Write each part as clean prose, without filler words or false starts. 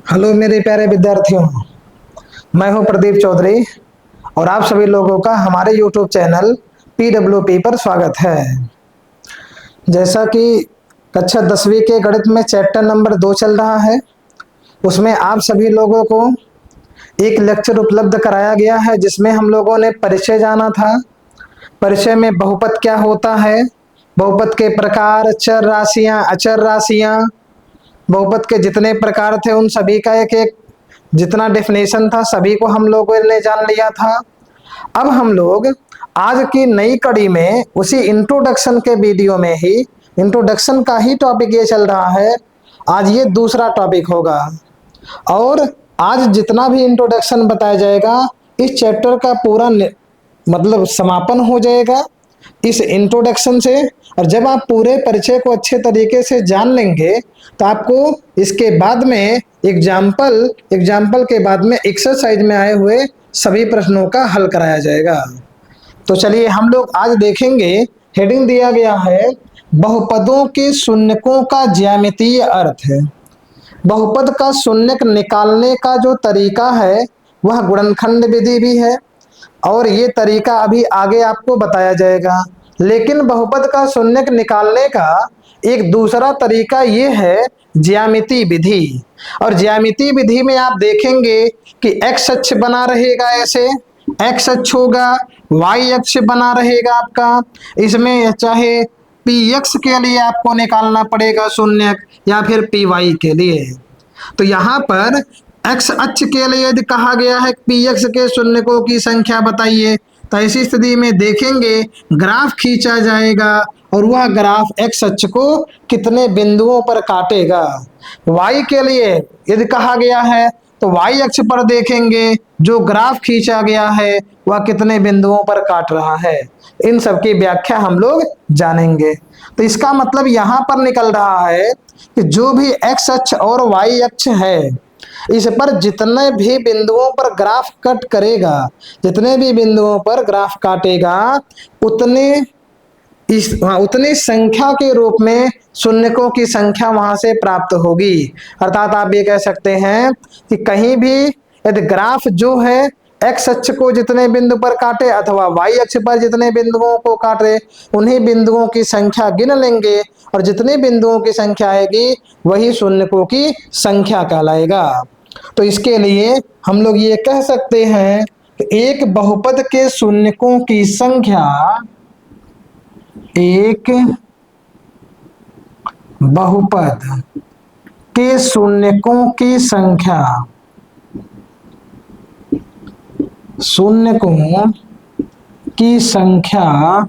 Hello मेरे प्यारे विद्यार्थियों, मैं हूं प्रदीप चौधरी और आप सभी लोगों का हमारे यूट्यूब चैनल PWP पर स्वागत है। जैसा कि कक्षा 10वीं के गणित में चैप्टर नंबर 2 चल रहा है, उसमें आप सभी लोगों को एक लेक्चर उपलब्ध कराया गया है जिसमें हम लोगों ने परिचय जाना था। परिचय में बहुपद क्या होता है, बहुपद के प्रकार, चर राशियां, अचर राशियां, बहुपद के जितने प्रकार थे उन सभी का एक एक जितना डेफिनेशन था सभी को हम लोगों ने जान लिया था। अब हम लोग आज की नई कड़ी में उसी इंट्रोडक्शन के वीडियो में ही इंट्रोडक्शन का ही टॉपिक ये चल रहा है। आज ये दूसरा टॉपिक होगा और आज जितना भी इंट्रोडक्शन बताया जाएगा इस चैप्टर का पूरा मतलब समापन हो जाएगा इस इंट्रोडक्शन से। और जब आप पूरे परिचय को अच्छे तरीके से जान लेंगे तो आपको इसके बाद में एग्जाम्पल के बाद में एक्सरसाइज में आए हुए सभी प्रश्नों का हल कराया जाएगा। तो चलिए हम लोग आज देखेंगे, हेडिंग दिया गया है बहुपदों के शून्यकों का ज्यामितीय अर्थ है। बहुपद का शून्यक निकालने का जो तरीका है वह गुणनखंड विधि भी है और ये तरीका अभी आगे आपको बताया जाएगा। लेकिन बहुपद का शून्यक निकालने का एक दूसरा तरीका ये है ज्यामिति विधि। और ज्यामिति विधि में आप देखेंगे कि एक्स अक्ष बना रहेगा, ऐसे एक्स अक्ष होगा, वाई अक्ष बना रहेगा आपका। इसमें चाहे पी एक्स के लिए आपको निकालना पड़ेगा शून्यक या फिर पी वाई के लिए। तो यहाँ पर एक्स अक्ष के लिए यदि कहा गया है पी एक्स के शून्यकों की संख्या बताइए, तो ऐसी स्थिति में देखेंगे ग्राफ खींचा जाएगा और वह ग्राफ एक्स अक्ष को कितने बिंदुओं पर काटेगा। वाई के लिए यदि कहा गया है तो वाई अक्ष पर देखेंगे जो ग्राफ खींचा गया है वह कितने बिंदुओं पर काट रहा है। इन सब की व्याख्या हम लोग जानेंगे। तो इसका मतलब यहाँ पर निकल रहा है कि जो भी एक्स अक्ष और वाई अक्ष है इस पर जितने भी बिंदुओं पर ग्राफ कट करेगा, जितने भी बिंदुओं पर ग्राफ काटेगा उतनी संख्या के रूप में शून्यकों की संख्या वहां से प्राप्त होगी। अर्थात आप ये कह सकते हैं कि कहीं भी यदि ग्राफ जो है एक्स अक्ष को जितने बिंदु पर काटे अथवा वाई अक्ष पर जितने बिंदुओं को काटे उन्हीं बिंदुओं की संख्या गिन लेंगे और जितने बिंदुओं की संख्या आएगी वही शून्यकों की संख्या कहलाएगा। तो इसके लिए हम लोग ये कह सकते हैं कि एक बहुपद के शून्यकों की संख्या, एक बहुपद के शून्यकों की संख्या, शून्यकों की संख्या,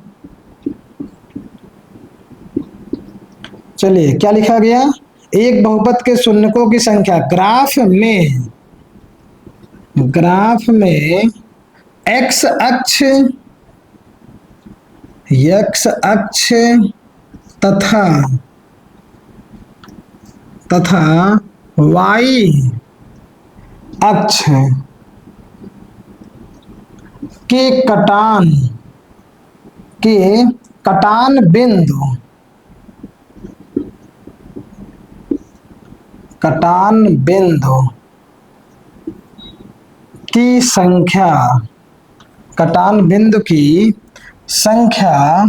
चलिए क्या लिखा गया, एक बहुपद के शून्यकों की संख्या ग्राफ में एक्स अक्ष तथा वाई अक्ष के कटान बिंदु की संख्या, कटान बिंदु की संख्या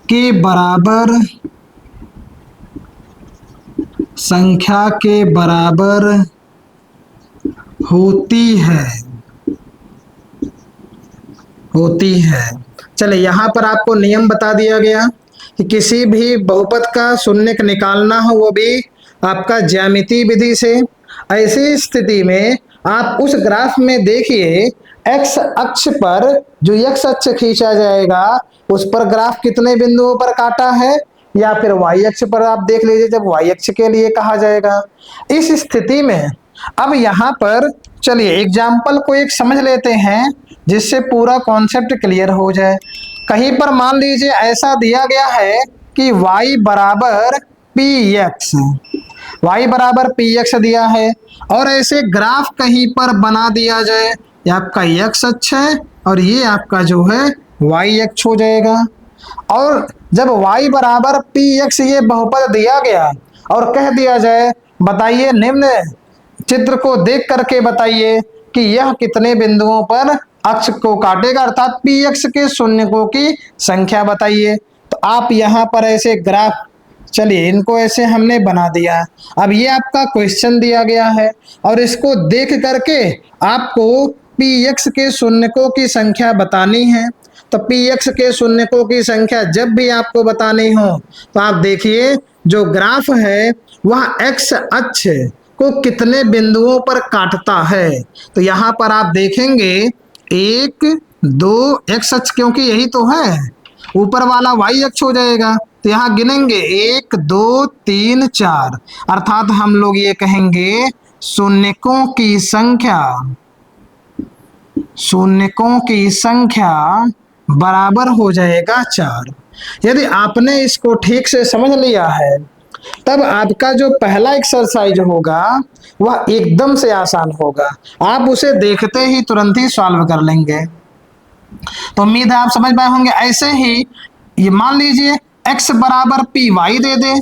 के बराबर होती है। चले यहाँ पर आपको नियम बता दिया गया कि किसी भी बहुपद का शून्यक निकालना हो वो भी आपका ज्यामिति विधि से। ऐसी स्थिति में आप उस ग्राफ में देखिए एक्स अक्ष पर जो एक्स अक्ष खींचा जाएगा उस पर ग्राफ कितने बिंदुओं पर काटा है, या फिर वाई अक्ष पर आप देख लीजिए जब वाई अक्ष के लिए कहा जाएगा। इस स्थिति में अब यहाँ पर चलिए एग्जाम्पल को एक समझ लेते हैं जिससे पूरा कॉन्सेप्ट क्लियर हो जाए। कहीं पर मान लीजिए ऐसा दिया गया है कि y बराबर पी एक्स दिया है और ऐसे ग्राफ कहीं पर बना दिया जाए, ये आपका x अक्ष है और ये आपका जो है y अक्ष हो जाएगा। और जब y बराबर पी एक्स ये बहुपद दिया गया और कह दिया जाए बताइए निम्न चित्र को देख करके बताइए कि यह कितने बिंदुओं पर अक्ष को काटेगा, अर्थात पी अक्ष के शून्यकों की संख्या बताइए। तो आप यहाँ पर ऐसे ग्राफ, चलिए इनको ऐसे हमने बना दिया। अब ये आपका क्वेश्चन दिया गया है और इसको देख करके आपको पी एक्स के शून्यकों की संख्या बतानी है। तो पी एक्स के शून्यकों की संख्या जब भी आपको बतानी हो तो आप देखिए जो ग्राफ है वह एक्स अक्ष को कितने बिंदुओं पर काटता है। तो यहाँ पर आप देखेंगे 1 2 एक्स अक्ष, क्योंकि यही तो है, ऊपर वाला वाई अक्ष हो जाएगा। तो यहाँ गिनेंगे 1 2 3 4, अर्थात हम लोग ये कहेंगे शून्यकों की संख्या बराबर हो जाएगा 4। यदि आपने इसको ठीक से समझ लिया है तब आपका जो पहला एक्सरसाइज होगा वह एकदम से आसान होगा, आप उसे देखते ही तुरंत ही सॉल्व कर लेंगे। तो उम्मीद है आप समझ पाए होंगे। ऐसे ही ये मान लीजिए x बराबर पी वाई दे दे,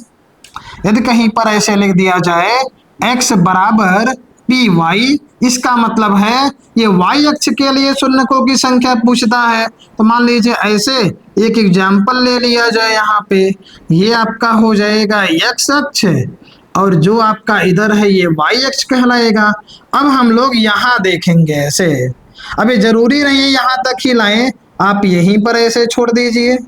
यदि कहीं पर ऐसे लिख दिया जाए x बराबर पी वाई, इसका मतलब है ये y अक्ष के लिए शून्यकों की संख्या पूछता है। तो मान लीजिए ऐसे एक एग्जाम्पल ले लिया जाए, यहाँ पे ये आपका हो जाएगा x अक्ष और जो आपका इधर है ये y अक्ष कहलाएगा। अब हम लोग यहाँ देखेंगे ऐसे, अभी जरूरी नहीं यहाँ तक ही लाएं, आप यहीं पर ऐसे छोड़ दीजिए।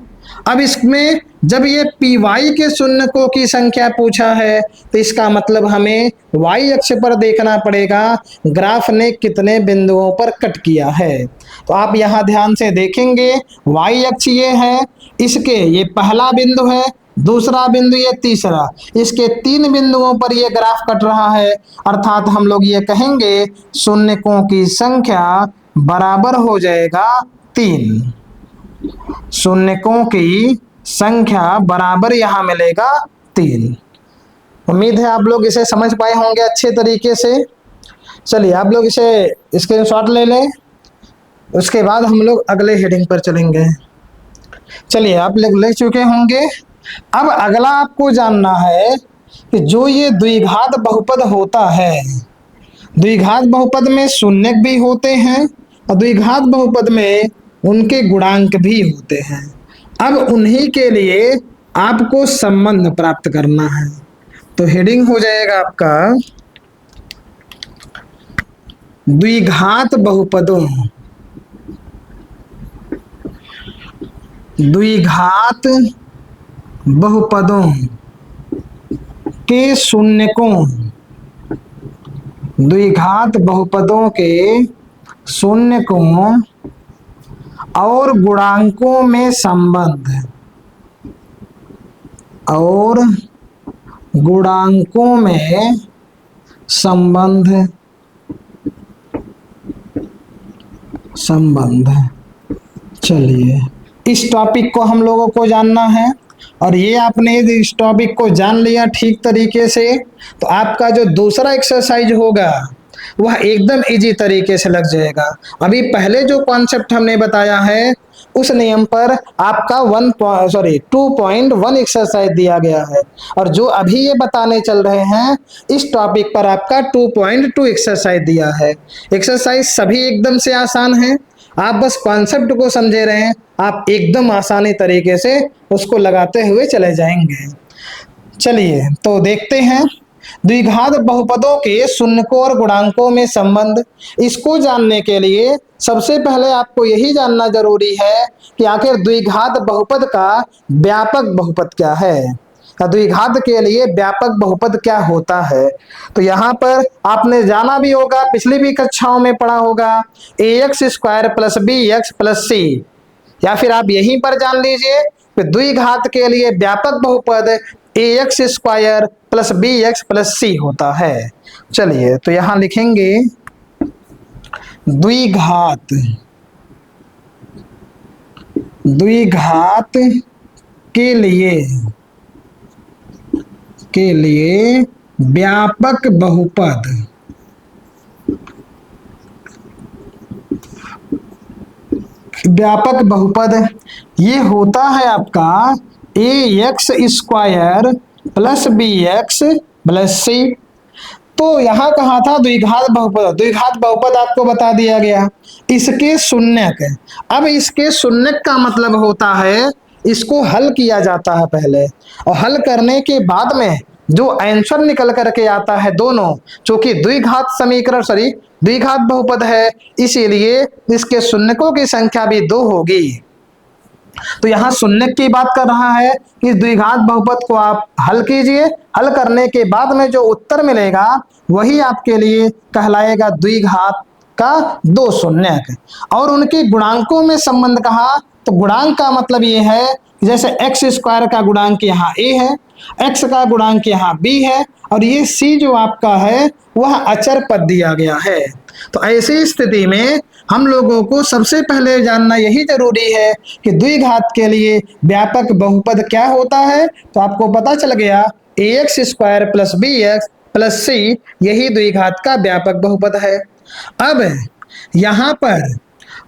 अब इसमें जब ये पी वाई के शून्यकों की संख्या पूछा है तो इसका मतलब हमें y अक्ष पर देखना पड़ेगा ग्राफ ने कितने बिंदुओं पर कट किया है। तो आप यहाँ ध्यान से देखेंगे y अक्ष ये है, इसके ये पहला बिंदु है, दूसरा बिंदु ये तीसरा, इसके 3 बिंदुओं पर ये ग्राफ कट रहा है, अर्थात हम लोग ये कहेंगे शून्यकों की संख्या बराबर हो जाएगा 3। शून्यकों की संख्या बराबर यहाँ मिलेगा 3। उम्मीद है आप लोग इसे समझ पाए होंगे अच्छे तरीके से। चलिए आप लोग इसे स्क्रीनशॉट ले लें, उसके बाद हम लोग अगले हेडिंग पर चलेंगे। चलिए आप लोग ले चुके होंगे। अब अगला आपको जानना है कि जो ये द्विघात बहुपद होता है, द्विघात बहुपद में शून्यक भी होते हैं और द्विघात बहुपद में उनके गुणांक भी होते हैं। अब उन्हीं के लिए आपको संबंध प्राप्त करना है। तो हेडिंग हो जाएगा आपका द्विघात बहुपदों, द्विघात बहुपदों के शून्यकों, द्विघात बहुपदों के शून्यकों और गुणांकों में संबंध, और गुणांकों में संबंध चलिए इस टॉपिक को हम लोगों को जानना है और ये आपने इस टॉपिक को जान लिया ठीक तरीके से तो आपका जो दूसरा एक्सरसाइज होगा वह एकदम इजी तरीके से लग जाएगा। अभी पहले जो कॉन्सेप्ट हमने बताया है उस नियम पर आपका 2.1 एक्सरसाइज दिया गया है और जो अभी ये बताने चल रहे हैं इस टॉपिक पर आपका 2.2 एक्सरसाइज दिया है। एक्सरसाइज सभी एकदम से आसान है, आप बस कॉन्सेप्ट को समझे रहें, आप एकदम आसानी तरीके से उसको लगाते हुए चले जाएंगे। चलिए तो देखते हैं द्विघात बहुपदों के शून्यकों और गुणांकों में संबंध। इसको जानने के लिए सबसे पहले आपको यही जानना जरूरी है कि आखिर द्विघात बहुपद का व्यापक बहुपद क्या है, द्विघात के लिए व्यापक बहुपद क्या होता है। तो यहाँ पर आपने जाना भी होगा, पिछली भी कक्षाओं में पढ़ा होगा ax² + bx + c, या फिर आप यहीं पर जान लीजिए कि द्विघात के लिए व्यापक बहुपद ax² + bx + c होता है। चलिए तो यहां लिखेंगे द्विघात, द्विघात के लिए व्यापक बहुपद, व्यापक बहुपद ये होता है आपका ax² plus b x plus c. तो यहां कहा था द्विघात बहुपद, द्विघात बहुपद आपको बता दिया गया। इसके शून्यक, अब इसके शून्यक का मतलब होता है इसको हल किया जाता है पहले, और हल करने के बाद में जो आंसर निकल करके आता है दोनों, चूंकि द्विघात समीकरण सॉरी द्विघात बहुपद है, इसीलिए इसके शून्यकों की संख्या भी 2 होगी। तो यहां शून्य की बात कर रहा है कि द्विघात बहुपद को आप हल कीजिए, हल करने के बाद में जो उत्तर मिलेगा वही आपके लिए कहलाएगा द्विघात का 2 शून्यक। और उनके गुणांकों में संबंध कहा तो गुणांक का मतलब ये है जैसे एक्स स्क्वायर का गुणांक यहाँ a है, एक्स का गुणांक यहाँ b है, और ये c जो आपका है वह अचर पद दिया गया है। तो ऐसी स्थिति में हम लोगों को सबसे पहले जानना यही जरूरी है कि द्विघात के लिए व्यापक बहुपद क्या होता है। तो आपको पता चल गया ax square plus b x plus c यही द्विघात का व्यापक बहुपद है। अब यहां पर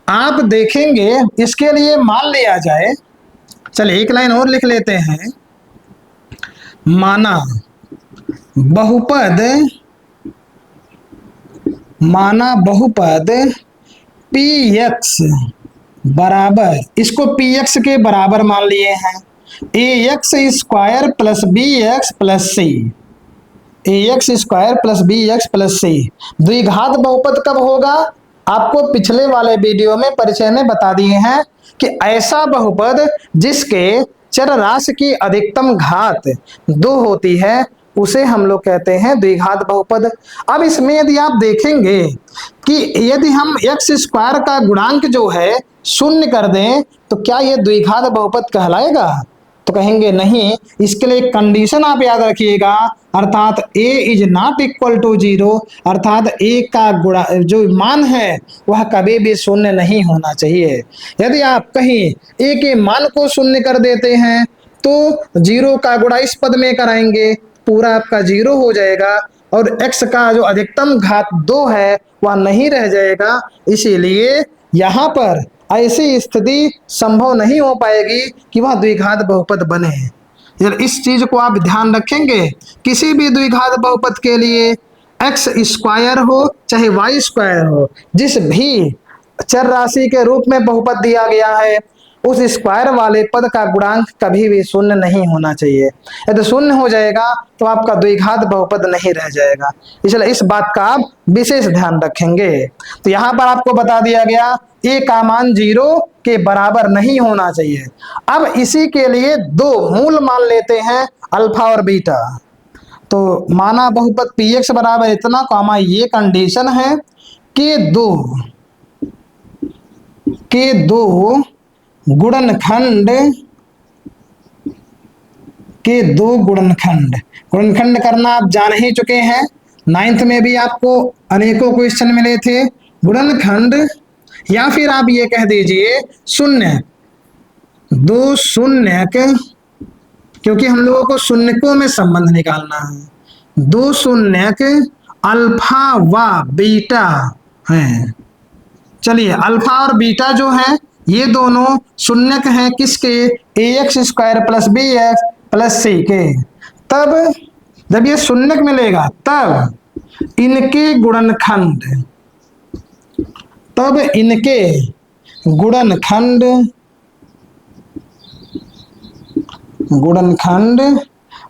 आप देखेंगे इसके लिए मान लिया जाए, चलिए एक लाइन और लिख लेते हैं, माना बहुपद px बराबर, इसको px के बराबर मान लिए हैं ax square plus b x plus c, ax square plus b x plus c. द्विघात बहुपद कब होगा आपको पिछले वाले वीडियो में परिचय में बता दिए हैं कि ऐसा बहुपद जिसके चर राशि की अधिकतम घात 2 होती है उसे हम लोग कहते हैं द्विघात बहुपद। अब इसमें यदि आप देखेंगे कि यदि हम एक्स स्क्वायर का गुणांक जो है शून्य कर दें तो क्या यह द्विघात बहुपद कहलाएगा? तो कहेंगे नहीं। इसके लिए एक कंडीशन आप याद रखिएगा, अर्थात a is not equal to 0, अर्थात a का गुणा जो मान है वह कभी भी शून्य नहीं होना चाहिए। यदि आप कहीं a के मान को शून्य कर देते हैं तो 0 का गुणा इस पद में कराएंगे, पूरा आपका 0 हो जाएगा, और x का जो अधिकतम घात 2 है वह नहीं रह जाएगा। इसीलिए यहाँ पर ऐसी स्थिति संभव नहीं हो पाएगी कि वह द्विघात बहुपद बने। यार इस चीज को आप ध्यान रखेंगे, किसी भी द्विघात बहुपद के लिए एक्स स्क्वायर हो चाहे वाई स्क्वायर हो, जिस भी चर राशि के रूप में बहुपद दिया गया है उस स्क्वायर वाले पद का गुणांक कभी भी शून्य नहीं होना चाहिए। यदि शून्य हो जाएगा तो आपका द्विघात बहुपद नहीं रह जाएगा, इसलिए इस बात का आप विशेष ध्यान रखेंगे। तो यहाँ पर आपको बता दिया गया a का मान 0 के बराबर नहीं होना चाहिए। अब इसी के लिए 2 मूल मान लेते हैं अल्फा और बीटा। तो माना बहुपद px बराबर इतना कॉमा ये कंडीशन है कि दो गुणनखंड करना आप जान ही चुके हैं, 9th में भी आपको अनेकों क्वेश्चन मिले थे। गुणनखंड या फिर आप ये कह दीजिए शून्य, 2 शून्यक, क्योंकि हम लोगों को शून्यकों में संबंध निकालना है। 2 शून्यक अल्फा व बीटा हैं। चलिए अल्फा और बीटा जो है ये दोनों शून्यक हैं किसके? ax square plus b x plus c के। तब जब ये शून्यक मिलेगा तब इनके गुणनखंड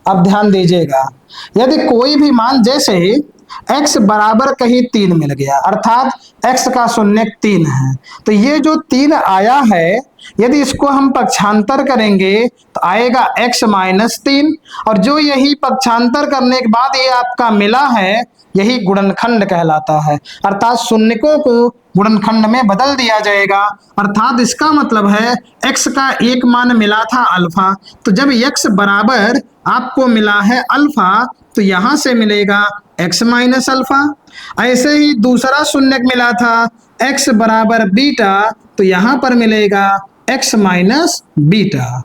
अब ध्यान दीजिएगा, यदि कोई भी मान जैसे x बराबर कहीं 3 मिल गया, अर्थात x का शून्यक 3 है, तो ये जो 3 आया है यदि इसको हम पक्षांतर करेंगे तो आएगा x माइनस 3, और जो यही पक्षांतर करने के बाद ये आपका मिला है यही गुणनखंड कहलाता है। अर्थात शून्यकों को गुणनखंड में बदल दिया जाएगा। अर्थात इसका मतलब है x का एक मान मिला था अल्फा, तो जब x बराबर आपको मिला है अल्फा तो यहां से मिलेगा x माइनस अल्फा। ऐसे ही दूसरा शून्यक मिला था x बराबर बीटा, तो यहां पर मिलेगा x माइनस बीटा।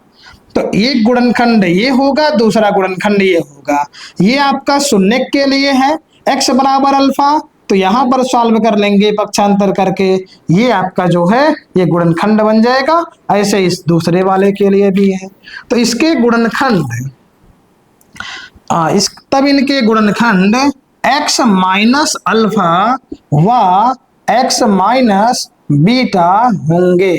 तो एक गुणनखंड ये होगा, दूसरा गुणनखंड ये होगा। ये आपका शून्यक के लिए है x बराबर अल्फा, तो यहां पर सॉल्व कर लेंगे पक्षांतर करके, ये आपका जो है ये गुणनखंड बन जाएगा। ऐसे इस दूसरे वाले के लिए भी है। तो इसके गुणनखंड इस तब इनके गुणनखंड x माइनस अल्फा व x माइनस बीटा होंगे।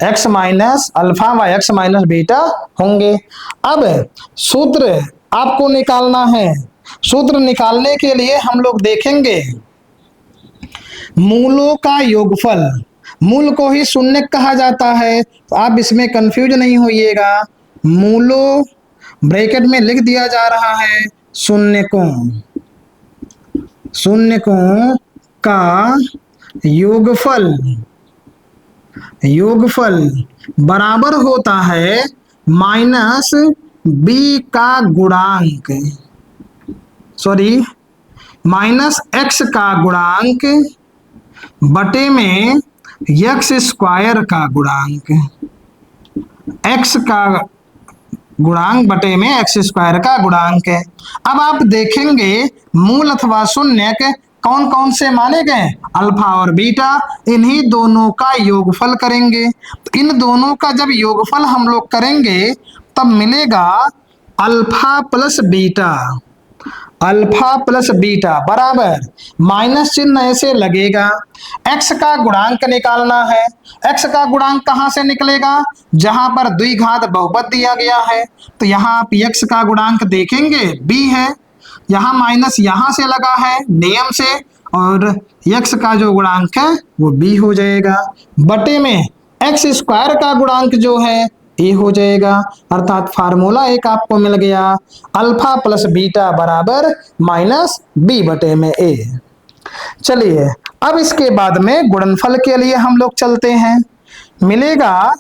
x माइनस अल्फा व x माइनस बीटा होंगे। अब सूत्र आपको निकालना है। सूत्र निकालने के लिए हम लोग देखेंगे मूलों का योगफल। मूल को ही शून्य कहा जाता है, तो आप इसमें कंफ्यूज नहीं होइएगा। मूलों ब्रैकेट में लिख दिया जा रहा है शून्यकों का योगफल बराबर होता है माइनस बी का गुणांक, माइनस एक्स का गुणांक बटे में एक्स स्क्वायर का गुणांक, एक्स का गुणांक बटे में एक्स स्क्वायर का गुणांक है। अब आप देखेंगे मूल अथवा शून्य कौन कौन से माने गए, अल्फा और बीटा, इन्हीं दोनों का योगफल करेंगे। तो इन दोनों का जब योगफल हम लोग करेंगे तब मिलेगा अल्फा प्लस बीटा बराबर माइनस चिन्ह ऐसे लगेगा। x का गुणांक निकालना है। x का गुणांक कहां से निकलेगा, जहां पर द्विघात बहुपद दिया गया है। तो यहाँ आप x का गुणांक देखेंगे b है, यहाँ माइनस यहां से लगा है नियम से, और x का जो गुणांक है वो b हो जाएगा बटे में एक्स स्क्वायर का गुणांक जो है ए हो जाएगा। अर्थात फार्मूला एक आपको मिल गया, अल्फा प्लस बीटा बराबर माइनस बी बटे में ए। चलिए अब इसके बाद में गुणनफल के लिए हम लोग चलते हैं। मिलेगा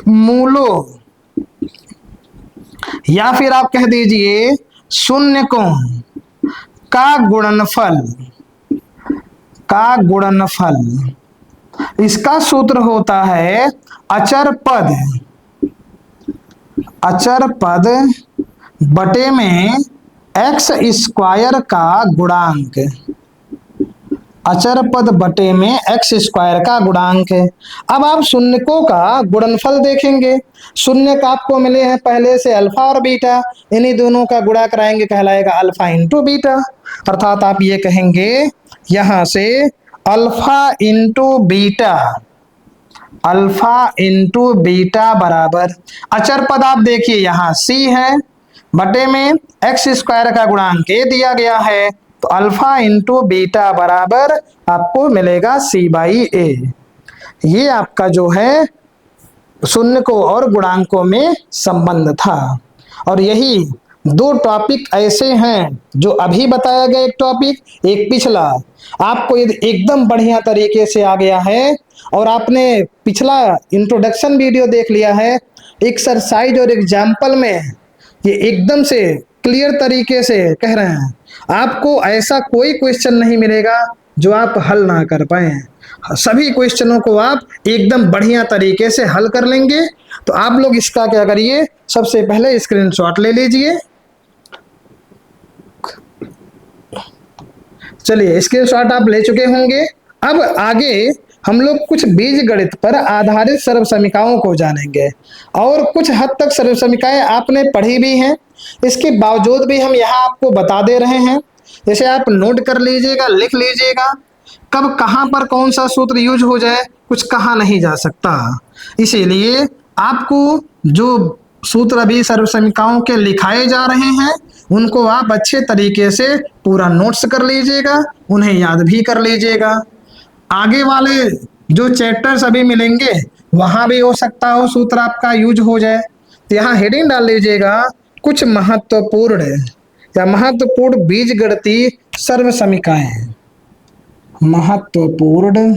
मूलों या फिर आप कह दीजिए शून्यकों का गुणनफल। इसका सूत्र होता है अचर पद बटे में एक्स स्क्वायर का गुणांक, अचर पद बटे में एक्स स्क्वायर का गुणांक है। अब आप शून्यकों का गुणनफल देखेंगे। शून्य का आपको मिले हैं पहले से अल्फा और बीटा, इन्हीं दोनों का गुणा कराएंगे, कहलाएगा अल्फा इंटू बीटा। अर्थात आप ये कहेंगे यहां से अल्फा इंटू बीटा बराबर अचर पद आप देखिए यहाँ c है बटे में एक्स स्क्वायर का गुणांक ए दिया गया है, तो अल्फा इंटू बीटा बराबर आपको मिलेगा c बाई ए। ये आपका जो है शून्यकों और गुणांकों में संबंध था। और यही दो टॉपिक ऐसे हैं जो अभी बताया गया, एक टॉपिक एक पिछला, आपको एकदम बढ़िया तरीके से आ गया है। और आपने पिछला इंट्रोडक्शन वीडियो देख लिया है, एक्सरसाइज और एग्जाम्पल में ये एकदम से क्लियर तरीके से कह रहे हैं। आपको ऐसा कोई क्वेश्चन नहीं मिलेगा जो आप हल ना कर पाए। सभी क्वेश्चनों को आप एकदम बढ़िया तरीके से हल कर लेंगे। तो आप लोग इसका क्या करिए, सबसे पहले स्क्रीनशॉट ले लीजिए। चलिए स्क्रीनशॉट आप ले चुके होंगे। अब आगे हम लोग कुछ बीजगणित पर आधारित सर्वसमीकाओं को जानेंगे, और कुछ हद तक सर्वसमीकाएं आपने पढ़ी भी हैं, इसके बावजूद भी हम यहाँ आपको बता दे रहे हैं। जैसे आप नोट कर लीजिएगा, लिख लीजिएगा, कब कहाँ पर कौन सा सूत्र यूज हो जाए कुछ कहा नहीं जा सकता। इसीलिए आपको जो सूत्र अभी सर्वसमीकाओं के लिखाए जा रहे हैं उनको आप अच्छे तरीके से पूरा नोट्स कर लीजिएगा, उन्हें याद भी कर लीजिएगा। आगे वाले जो चैप्टर्स अभी मिलेंगे वहां भी हो सकता हो सूत्र आपका यूज हो जाए। तो यहाँ हेडिंग डाल लीजिएगा कुछ महत्वपूर्ण बीजगणितीय सर्वसमीकाएं। महत्वपूर्ण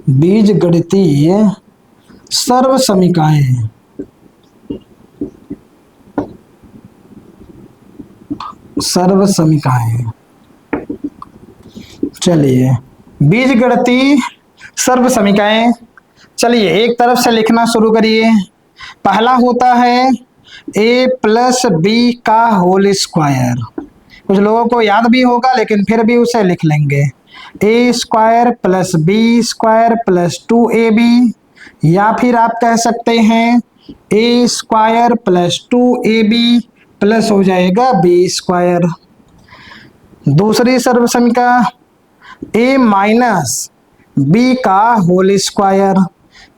बीजगणितीय सर्वसमीकाएं। चलिए बीजगणितीय सर्वसमीकाएं, चलिए एक तरफ से लिखना शुरू करिए। पहला होता है a प्लस बी का होल स्क्वायर। कुछ लोगों को याद भी होगा लेकिन फिर भी उसे लिख लेंगे। A square plus B square plus 2ab, या फिर आप कह सकते हैं ए स्क्वायर प्लस 2ab प्लस हो जाएगा बी स्क्वायर। दूसरी सर्व समीका ए माइनस बी का होल स्क्वायर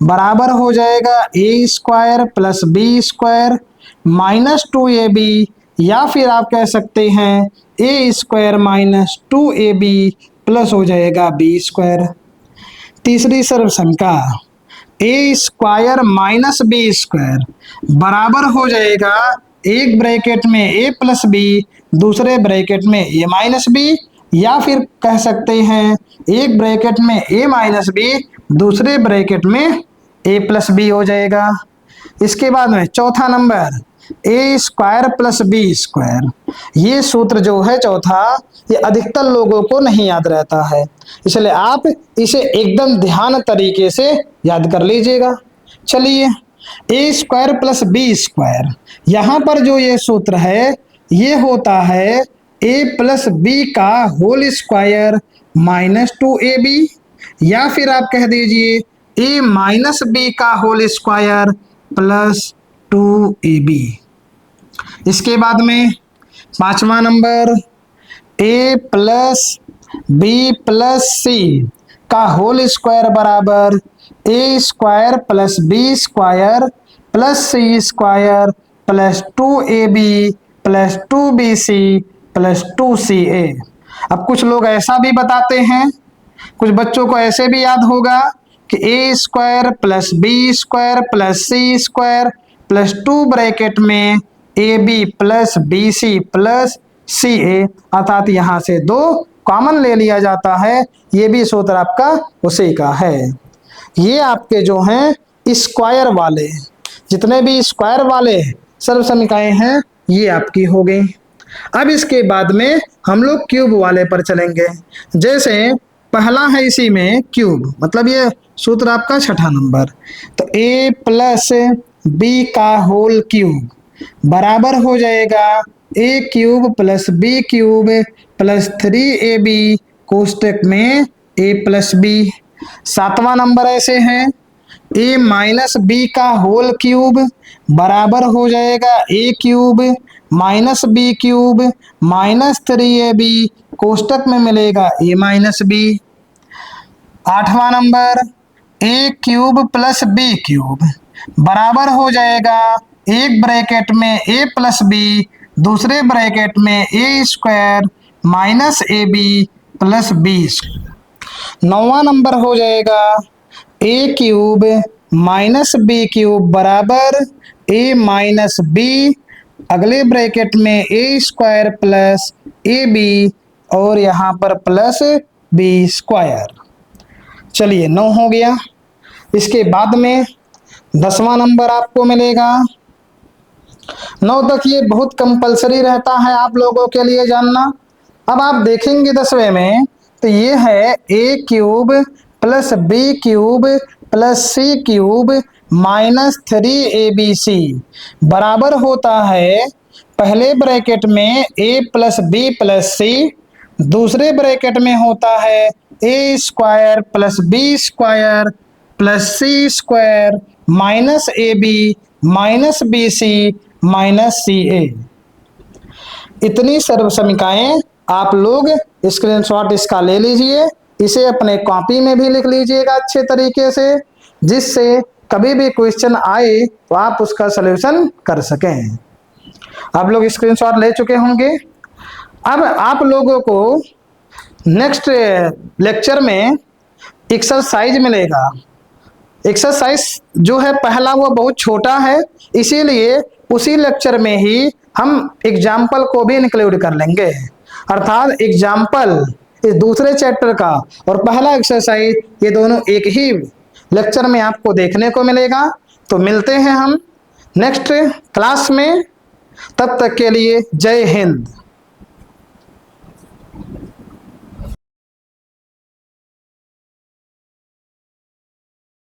बराबर हो जाएगा a square plus B square minus 2ab, या फिर आप कह सकते हैं ए स्क्वायर माइनस 2ab प्लस हो जाएगा बी स्क्वायर। तीसरी सर्व समीका ए स्क्वायर माइनस बी स्क्वायर बराबर हो जाएगा एक ब्रैकेट में ए प्लस बी, दूसरे ब्रैकेट में ए माइनस बी, या फिर कह सकते हैं एक ब्रैकेट में ए माइनस बी, दूसरे ब्रैकेट में ए प्लस बी हो जाएगा। इसके बाद में चौथा number A square plus B square, ये सूत्र जो है चौथा, ये अधिकतर लोगों को नहीं याद रहता है, इसलिए आप इसे एकदम ध्यान तरीके से याद कर लीजिएगा। चलिए a square plus B square, यहाँ पर जो ये सूत्र है ये होता है ए प्लस बी का होल स्क्वायर माइनस 2ab, या फिर आप कह दीजिए ए माइनस बी का होल स्क्वायर प्लस 2ab। इसके बाद में पांचवा number a plus b plus c का होल स्क्वायर बराबर a square plus B square plus c square plus 2ab plus 2bc plus 2ca। अब कुछ लोग ऐसा भी बताते हैं, कुछ बच्चों को ऐसे भी याद होगा कि a square plus B square plus c square plus 2 bracket में a B plus b c plus c a, अर्थात यहाँ से 2 कॉमन ले लिया जाता है, ये भी सूत्र आपका उसी का है। ये आपके जो हैं स्क्वायर वाले, जितने भी स्क्वायर वाले सर्व समीकाएं हैं ये आपकी हो गई। अब इसके बाद में हम लोग क्यूब वाले पर चलेंगे। जैसे पहला है इसी में क्यूब, मतलब ये सूत्र आपका छठा नंबर, तो ए प्लस बी का होल क्यूब बराबर हो जाएगा ए cube plus b cube plus 3ab कोष्टक में ए प्लस बी। सातवां नंबर ऐसे है ए माइनस बी का होल क्यूब बराबर हो जाएगा ए cube minus B cube minus 3ab कोष्टक में मिलेगा ए माइनस बी। आठवां number a cube plus b cube बराबर हो जाएगा एक ब्रैकेट में ए प्लस बी, दूसरे ब्रैकेट में A square minus A B plus B. नौवां नंबर हो जाएगा ए क्यूब माइनस बी क्यूब बराबर ए माइनस बी, अगले ब्रैकेट में A square plus A B और यहाँ पर प्लस बी स्क्वायर। चलिए 9 हो गया। इसके बाद में 10वां नंबर आपको मिलेगा। 9 तक ये बहुत कंपलसरी रहता है आप लोगों के लिए जानना। अब आप देखेंगे 10वें में तो ये है a cube plus b cube plus c cube minus 3abc बराबर होता है पहले ब्रैकेट में a plus b plus c, दूसरे ब्रैकेट में होता है a square plus B square plus c square minus A b minus b c minus c a. इतनी सर्व समीकाएं आप लोग स्क्रीनशॉट इसका ले लीजिए, इसे अपने कॉपी में भी लिख लीजिएगा अच्छे तरीके से, जिससे कभी भी क्वेश्चन आए तो आप उसका सलूशन कर सकें। आप लोग स्क्रीनशॉट ले चुके होंगे। अब आप लोगों को नेक्स्ट लेक्चर में एक्सरसाइज मिलेगा। एक्सरसाइज जो है पहला वो बहुत छोटा है, इसीलिए उसी लेक्चर में ही हम एग्जाम्पल को भी इंक्लूड कर लेंगे, अर्थात एग्जाम्पल इस दूसरे चैप्टर का और पहला एक्सरसाइज ये दोनों एक ही लेक्चर में आपको देखने को मिलेगा। तो मिलते हैं हम नेक्स्ट क्लास में, तब तक के लिए जय हिंद।